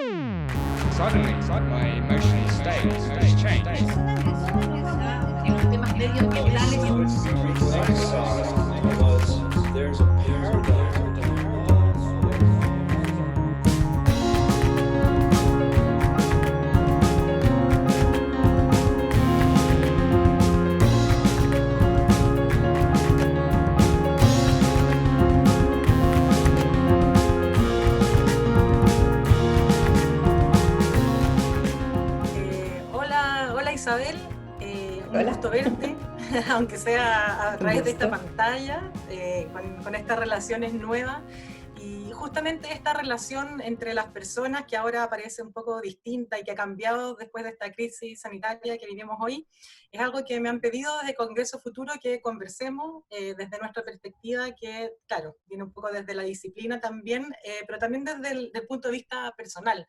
Suddenly, my emotional state has changed. En los temas medioambientales. There's a paradigm. Hola Isabel, un Hola. gusto verte, aunque sea a través de esta gusto. pantalla, con estas relaciones nuevas. Y justamente esta relación entre las personas, que ahora parece un poco distinta y que ha cambiado después de esta crisis sanitaria que vivimos hoy, es algo que me han pedido desde Congreso Futuro que conversemos desde nuestra perspectiva, que claro, viene un poco desde la disciplina también, pero también desde el punto de vista personal.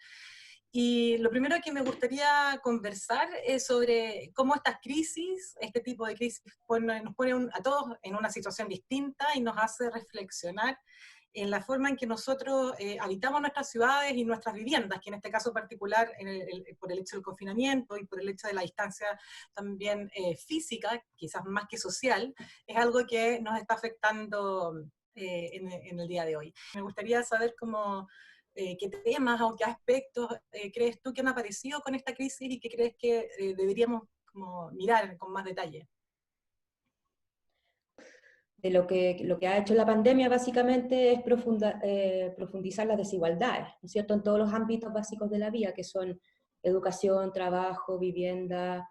Y lo primero que me gustaría conversar es sobre cómo estas crisis, este tipo de crisis, nos pone a todos en una situación distinta y nos hace reflexionar en la forma en que nosotros habitamos nuestras ciudades y nuestras viviendas, que en este caso particular, por el hecho del confinamiento y por el hecho de la distancia también física, quizás más que social, es algo que nos está afectando en el día de hoy. Me gustaría saber qué temas o qué aspectos crees tú que han aparecido con esta crisis y qué crees que deberíamos mirar con más detalle. De lo que ha hecho la pandemia básicamente es profundizar las desigualdades, ¿no es cierto?, en todos los ámbitos básicos de la vida, que son educación, trabajo, vivienda,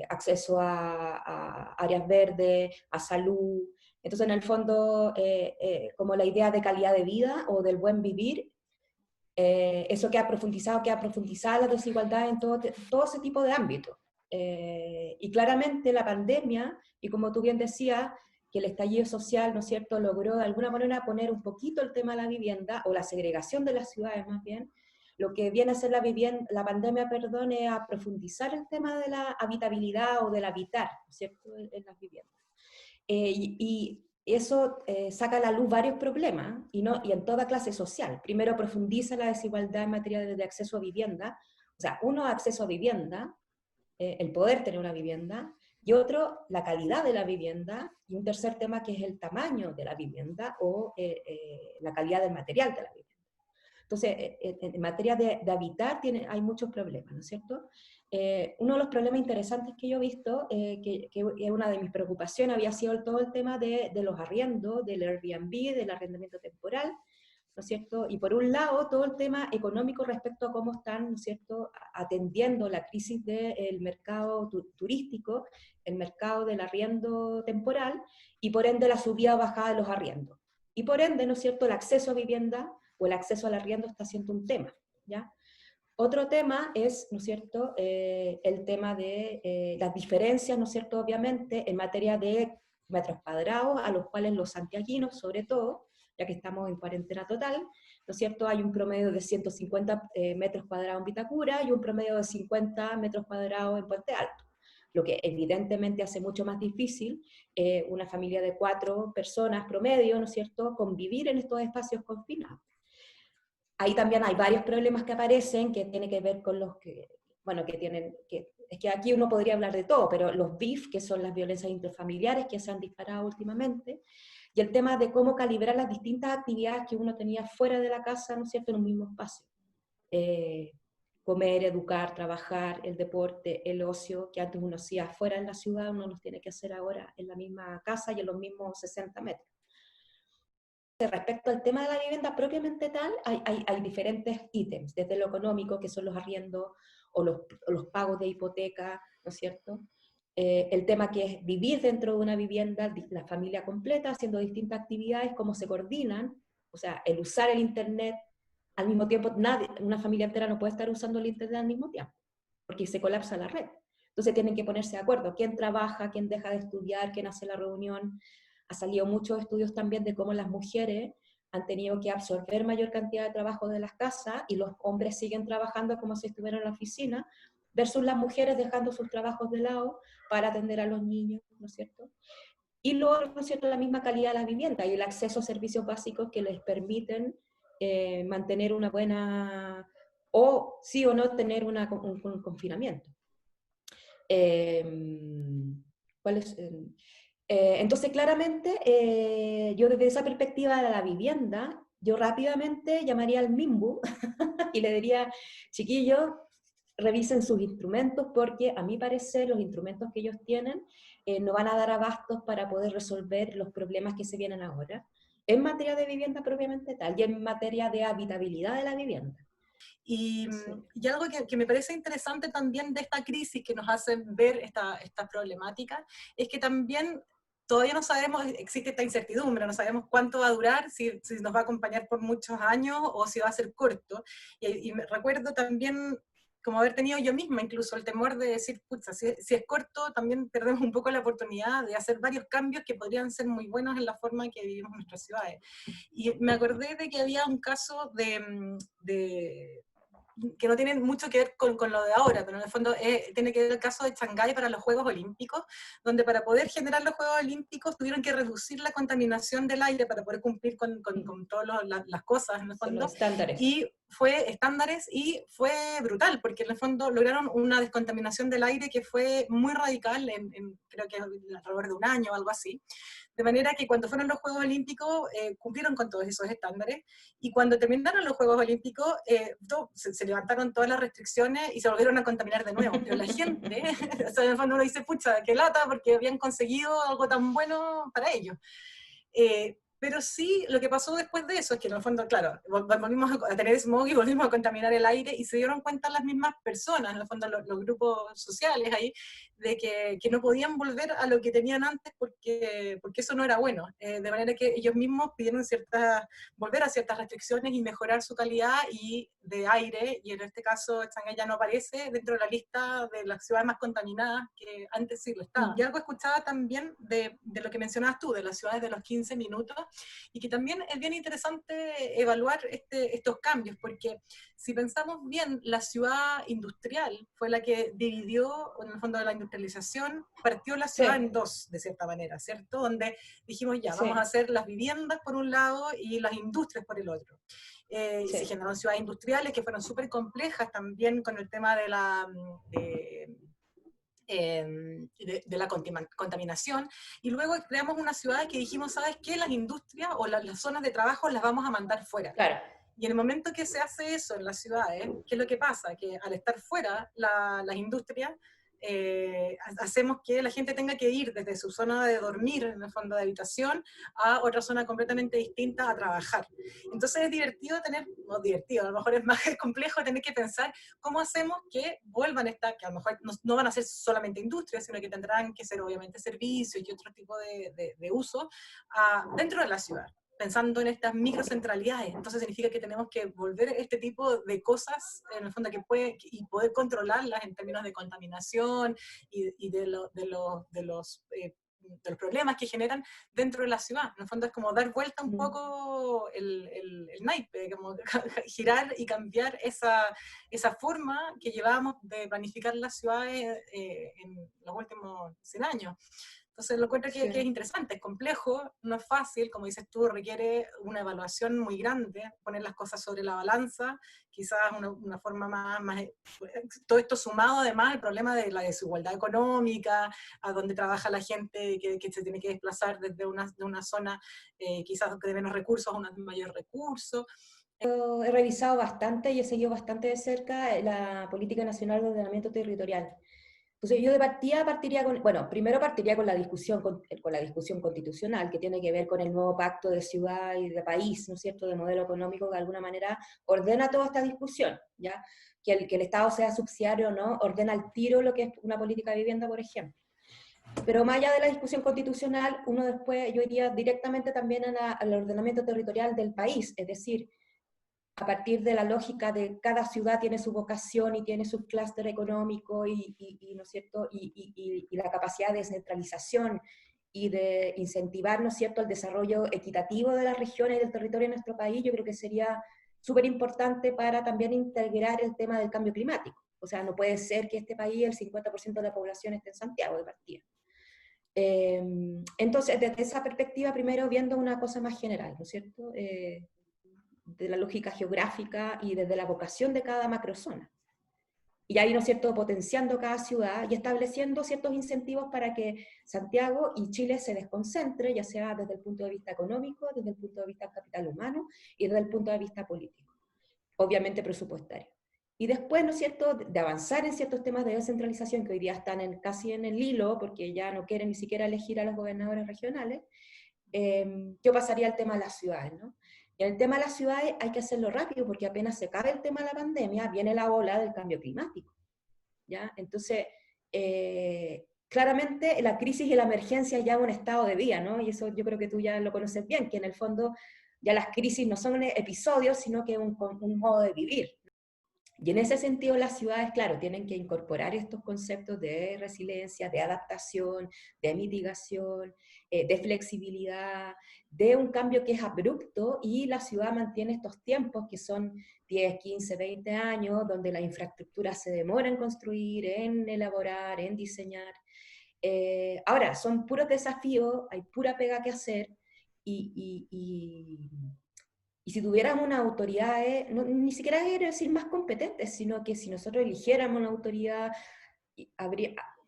acceso a áreas verdes, a salud. Entonces, en el fondo, como la idea de calidad de vida o del buen vivir, eso que ha profundizado las desigualdades en todo ese tipo de ámbitos. Y claramente la pandemia, y como tú bien decías, que el estallido social, ¿no es cierto?, logró de alguna manera poner un poquito el tema de la vivienda, o la segregación de las ciudades más bien. Lo que viene a ser la pandemia, perdón, es a profundizar el tema de la habitabilidad o del habitar, ¿no es cierto?, en las viviendas. Y eso saca a la luz varios problemas, y en toda clase social. Primero, profundiza la desigualdad en materia de acceso a vivienda, o sea, uno, acceso a vivienda, el poder tener una vivienda, y otro, la calidad de la vivienda, y un tercer tema que es el tamaño de la vivienda o la calidad del material de la vivienda. Entonces, en materia de habitar hay muchos problemas, ¿no es cierto? Uno de los problemas interesantes que yo he visto, que es una de mis preocupaciones, había sido todo el tema de los arriendos, del Airbnb, del arrendamiento temporal, ¿no es cierto? Y por un lado, todo el tema económico respecto a cómo están, ¿no es cierto?, atendiendo la crisis del mercado turístico, el mercado del arriendo temporal, y por ende la subida o bajada de los arriendos. Y por ende, ¿no es cierto?, el acceso a vivienda o el acceso al arriendo está siendo un tema, ¿ya? Otro tema es, ¿no es cierto?, el tema de las diferencias, ¿no es cierto?, obviamente, en materia de metros cuadrados, a los cuales los santiaguinos, sobre todo, ya que estamos en cuarentena total, ¿no es cierto?, hay un promedio de 150 metros cuadrados en Vitacura y un promedio de 50 metros cuadrados en Puente Alto, lo que evidentemente hace mucho más difícil una familia de 4 personas promedio, ¿no es cierto?, convivir en estos espacios confinados. Ahí también hay varios problemas que aparecen que tienen que ver con los es que aquí uno podría hablar de todo, pero los BIF, que son las violencias intrafamiliares que se han disparado últimamente, y el tema de cómo calibrar las distintas actividades que uno tenía fuera de la casa, ¿no es cierto?, en un mismo espacio. Comer, educar, trabajar, el deporte, el ocio, que antes uno hacía fuera en la ciudad, uno los tiene que hacer ahora en la misma casa y en los mismos 60 metros. Respecto al tema de la vivienda propiamente tal, hay diferentes ítems, desde lo económico, que son los arriendos o los pagos de hipoteca, ¿no es cierto? El tema que es vivir dentro de una vivienda, la familia completa, haciendo distintas actividades, cómo se coordinan, o sea, el usar el internet al mismo tiempo, una familia entera no puede estar usando el internet al mismo tiempo, porque se colapsa la red. Entonces tienen que ponerse de acuerdo, quién trabaja, quién deja de estudiar, quién hace la reunión. Ha salido muchos estudios también de cómo las mujeres han tenido que absorber mayor cantidad de trabajo de las casas y los hombres siguen trabajando como si estuvieran en la oficina, versus las mujeres dejando sus trabajos de lado para atender a los niños, ¿no es cierto? Y luego, ¿no es cierto?, la misma calidad de la vivienda y el acceso a servicios básicos que les permiten mantener una buena, o sí o no tener un confinamiento. ¿Cuál es? Entonces, claramente, yo desde esa perspectiva de la vivienda, yo rápidamente llamaría al MIMBU y le diría, chiquillos, revisen sus instrumentos porque a mi parecer los instrumentos que ellos tienen no van a dar abastos para poder resolver los problemas que se vienen ahora, en materia de vivienda propiamente tal y en materia de habitabilidad de la vivienda. Sí. Y algo que me parece interesante también de esta crisis que nos hace ver esta problemática es que también todavía no sabemos, existe esta incertidumbre, no sabemos cuánto va a durar, si nos va a acompañar por muchos años o si va a ser corto. Y me recuerdo también como haber tenido yo misma incluso el temor de decir, pucha, si es corto, también perdemos un poco la oportunidad de hacer varios cambios que podrían ser muy buenos en la forma en que vivimos nuestras ciudades. Y me acordé de que había un caso que no tienen mucho que ver con lo de ahora, pero en el fondo tiene que ver el caso de Shanghái para los Juegos Olímpicos, donde para poder generar los Juegos Olímpicos tuvieron que reducir la contaminación del aire para poder cumplir con todas las cosas, en el fondo. Los estándares. Y fue estándares y fue brutal, porque en el fondo lograron una descontaminación del aire que fue muy radical, creo que alrededor de un año o algo así. De manera que cuando fueron los Juegos Olímpicos cumplieron con todos esos estándares, y cuando terminaron los Juegos Olímpicos se levantaron todas las restricciones y se volvieron a contaminar de nuevo. Pero la gente, o sea, en el fondo uno dice, pucha, qué lata, porque habían conseguido algo tan bueno para ellos. Pero sí, lo que pasó después de eso es que en el fondo, claro, volvimos a tener smog y volvimos a contaminar el aire, y se dieron cuenta las mismas personas, en el fondo los grupos sociales ahí, de que no podían volver a lo que tenían antes porque eso no era bueno. De manera que ellos mismos pidieron volver a ciertas restricciones y mejorar su calidad y de aire, y en este caso Shanghái ya no aparece dentro de la lista de las ciudades más contaminadas, que antes sí lo estaba. Y algo escuchaba también de lo que mencionabas tú, de las ciudades de los 15 minutos, y que también es bien interesante evaluar estos cambios, porque si pensamos bien, la ciudad industrial fue la que dividió, en el fondo de la industrialización, partió la ciudad en dos, de cierta manera, ¿cierto? Donde dijimos, ya, vamos a hacer las viviendas por un lado y las industrias por el otro. Y se generaron ciudades industriales que fueron súper complejas también con el tema de la contaminación, y luego creamos una ciudad que dijimos, ¿sabes qué? Las industrias o las zonas de trabajo las vamos a mandar fuera. Claro. Y en el momento que se hace eso en las ciudades, ¿qué es lo que pasa? Que al estar fuera las industrias, hacemos que la gente tenga que ir desde su zona de dormir, en el fondo de habitación, a otra zona completamente distinta a trabajar. Entonces es divertido no divertido, a lo mejor es más complejo tener que pensar cómo hacemos que vuelvan que a lo mejor no van a ser solamente industrias, sino que tendrán que ser obviamente servicios y otro tipo de uso dentro de la ciudad, pensando en estas microcentralidades. Entonces significa que tenemos que volver este tipo de cosas, en el fondo, y poder controlarlas en términos de contaminación y de los problemas que generan dentro de la ciudad. En el fondo es como dar vuelta un poco el naipe, como girar y cambiar esa forma que llevábamos de planificar las ciudades en los últimos 100 años. Entonces lo encuentro que es interesante, es complejo, no es fácil, como dices tú, requiere una evaluación muy grande, poner las cosas sobre la balanza, quizás una forma más todo esto sumado además al problema de la desigualdad económica, a donde trabaja la gente que se tiene que desplazar desde una zona quizás de menos recursos a una de mayor recursos. He revisado bastante y he seguido bastante de cerca la Política Nacional de Ordenamiento Territorial. Entonces yo primero partiría con la discusión constitucional, que tiene que ver con el nuevo pacto de ciudad y de país, ¿no es cierto?, de modelo económico, que de alguna manera ordena toda esta discusión, ¿ya? Que el Estado sea subsidiario o no, ordena al tiro lo que es una política de vivienda, por ejemplo. Pero más allá de la discusión constitucional, uno después, yo iría directamente también al ordenamiento territorial del país, es decir, a partir de la lógica de cada ciudad tiene su vocación y tiene su clúster económico ¿no es cierto? Y la capacidad de descentralización y de incentivar, ¿no es cierto?, el desarrollo equitativo de las regiones y del territorio de nuestro país, yo creo que sería súper importante para también integrar el tema del cambio climático. O sea, no puede ser que este país, el 50% de la población esté en Santiago de partida. Entonces, desde esa perspectiva, primero viendo una cosa más general, ¿no es cierto?, de la lógica geográfica y desde la vocación de cada macrozona. Y ahí, ¿no es cierto?, potenciando cada ciudad y estableciendo ciertos incentivos para que Santiago y Chile se desconcentre, ya sea desde el punto de vista económico, desde el punto de vista del capital humano y desde el punto de vista político, obviamente presupuestario. Y después, ¿no es cierto?, de avanzar en ciertos temas de descentralización que hoy día están casi en el hilo, porque ya no quieren ni siquiera elegir a los gobernadores regionales. Yo pasaría al tema de las ciudades, ¿no? Y en el tema de las ciudades hay que hacerlo rápido, porque apenas se acabe el tema de la pandemia, viene la ola del cambio climático, ¿ya? Entonces, claramente la crisis y la emergencia ya es un estado de vida, ¿no? Y eso yo creo que tú ya lo conoces bien, que en el fondo ya las crisis no son episodios, sino que es un modo de vivir. Y en ese sentido las ciudades, claro, tienen que incorporar estos conceptos de resiliencia, de adaptación, de mitigación, de flexibilidad, de un cambio que es abrupto, y la ciudad mantiene estos tiempos que son 10, 15, 20 años, donde la infraestructura se demora en construir, en elaborar, en diseñar. Ahora, son puros desafíos, hay pura pega que hacer, y si tuviéramos una autoridad, ni siquiera quiero decir más competentes, sino que si nosotros eligiéramos una autoridad,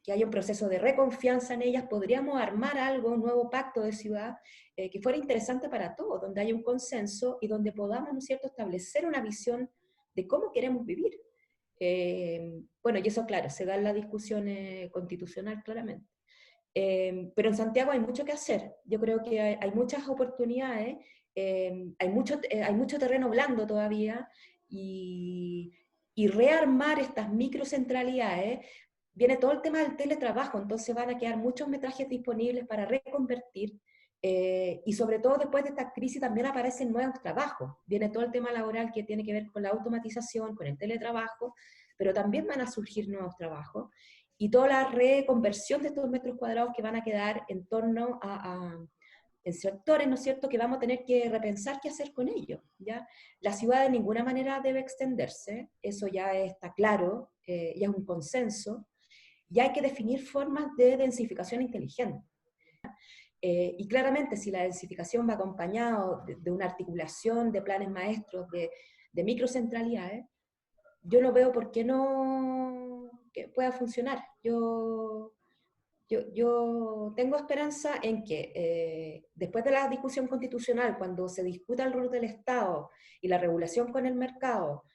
que haya un proceso de reconfianza en ellas, podríamos armar algo, un nuevo pacto de ciudad, que fuera interesante para todos, donde haya un consenso y donde podamos, ¿no es cierto?, establecer una visión de cómo queremos vivir. Bueno, y eso, claro, se da en la discusión constitucional, claramente. Pero en Santiago hay mucho que hacer. Yo creo que hay muchas oportunidades, hay mucho terreno blando todavía, y rearmar estas microcentralidades. Viene todo el tema del teletrabajo, entonces van a quedar muchos metrajes disponibles para reconvertir, y sobre todo después de esta crisis también aparecen nuevos trabajos. Viene todo el tema laboral que tiene que ver con la automatización, con el teletrabajo, pero también van a surgir nuevos trabajos, y toda la reconversión de estos metros cuadrados que van a quedar en torno en sectores, ¿no es cierto?, que vamos a tener que repensar qué hacer con ellos, ¿ya? La ciudad de ninguna manera debe extenderse, eso ya está claro, ya es un consenso, y hay que definir formas de densificación inteligente. Y claramente, si la densificación va acompañado de una articulación de planes maestros, de microcentralidades, yo no veo por qué no que pueda funcionar. Yo tengo esperanza en que después de la discusión constitucional, cuando se discuta el rol del Estado y la regulación con el mercado,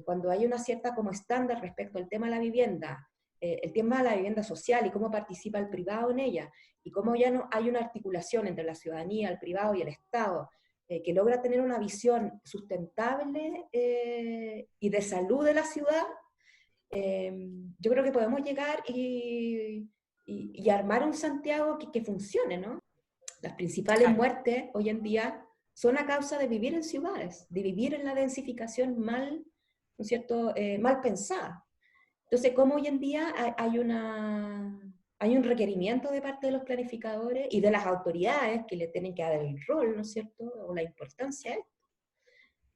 cuando hay una cierta como estándar respecto al tema de la vivienda, el tema de la vivienda social y cómo participa el privado en ella, y cómo ya no hay una articulación entre la ciudadanía, el privado y el Estado, que logra tener una visión sustentable y de salud de la ciudad, yo creo que podemos llegar y armar un Santiago que funcione, ¿no? Las principales Claro. muertes hoy en día son a causa de vivir en ciudades, de vivir en la densificación mal, ¿no es cierto?, mal pensada. Entonces, como hoy en día hay un requerimiento de parte de los planificadores y de las autoridades que le tienen que dar el rol, ¿no es cierto?, o la importancia de esto.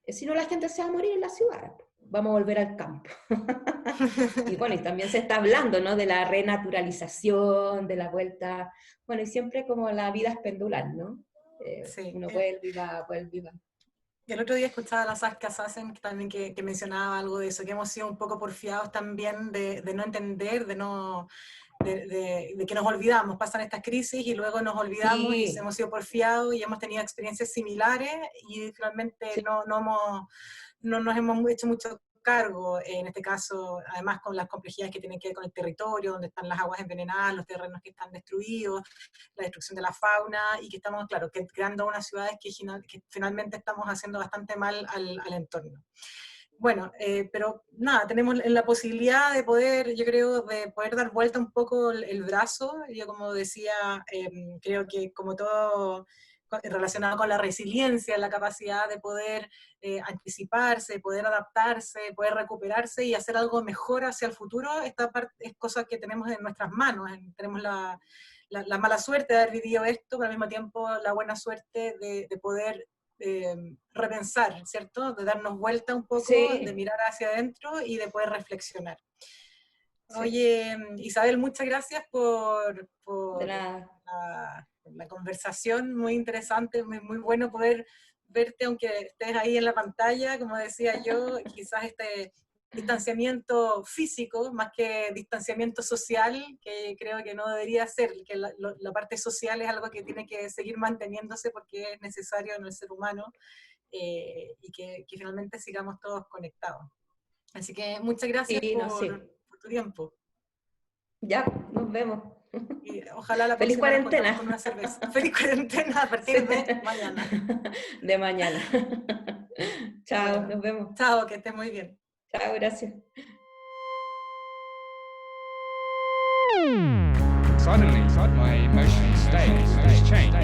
Si no, la gente se va a morir en la ciudad. Vamos a volver al campo. Y bueno, y también se está hablando, ¿no?, de la renaturalización, de la vuelta, bueno, y siempre como la vida es pendular, ¿no? Sí. Uno vuelve y va, vuelve y va. Y el otro día escuchaba a la Saskia Sassen también que mencionaba algo de eso, que hemos sido un poco porfiados también de no entender, de que nos olvidamos, pasan estas crisis y luego nos olvidamos y Sí, hemos sido porfiados y hemos tenido experiencias similares y realmente sí, no nos hemos hecho mucho cargo, en este caso, además con las complejidades que tienen que ver con el territorio, donde están las aguas envenenadas, los terrenos que están destruidos, la destrucción de la fauna, y que estamos, claro, creando unas ciudades que finalmente estamos haciendo bastante mal al entorno. Bueno, pero nada, tenemos la posibilidad de poder, yo creo, de poder dar vuelta un poco el brazo. Yo, como decía, creo que como todo relacionado con la resiliencia, la capacidad de poder anticiparse, poder adaptarse, poder recuperarse y hacer algo mejor hacia el futuro, esta parte es cosa que tenemos en nuestras manos. Tenemos la mala suerte de haber vivido esto, pero al mismo tiempo la buena suerte de poder repensar, ¿cierto? De darnos vuelta un poco, de sí, mirar hacia adentro y de poder reflexionar. sí, Oye, Isabel, muchas gracias de nada. por la conversación, muy interesante, muy bueno poder verte aunque estés ahí en la pantalla, como decía yo, quizás este distanciamiento físico más que distanciamiento social, que creo que no debería ser, que la parte social es algo que tiene que seguir manteniéndose porque es necesario en el ser humano, y que finalmente sigamos todos conectados. Así que muchas gracias Sí, no, sí. por tu tiempo. Ya, nos vemos. Y ojalá la Feliz próxima nos cuarentena. encontremos con una cerveza. Feliz cuarentena a partir de mañana. De mañana. Chao, Bueno, nos vemos. chao, que estés muy bien. Chao, gracias. Suddenly, my emotional state has changed.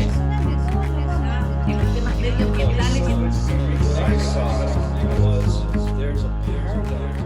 What I saw was there's a paradigm